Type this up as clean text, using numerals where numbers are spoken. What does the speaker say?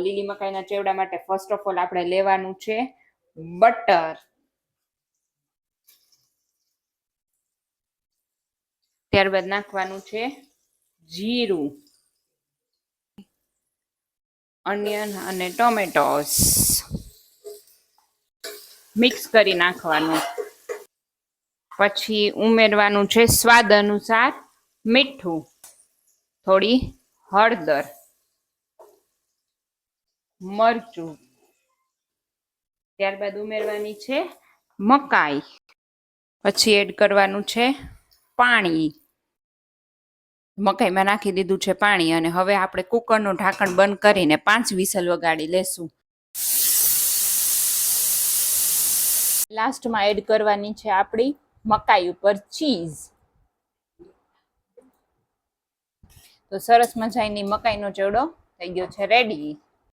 લીલી મકાઈના ચેવડા માટે first of all આપણે લેવાનું છે બટર, ત્યારબાદ નાખવાનું છે જીરું, ઓનિયન અને ટોમેટોસ મિક્સ કરી નાખવાનું. પછી ઉમેરવાનું છે સ્વાદ અનુસાર મીઠું, થોડી હળદર, મરચું. ત્યારબાદ ઉમેરવાની છે મકાઈ. પછી એડ કરવાનું છે પાણી. મકાઈમાં નાખી દીધું છે પાણી અને હવે આપણે કુકરનું ઢાંકણ બંધ કરીને 5 વિસલ વગાડી લેશું. લાસ્ટમાં એડ કરવાની છે આપણી મકાઈ ઉપર ચીઝ. તો સરસ મજાની મકાઈનો ચેવડો થઈ ગયો છે રેડી.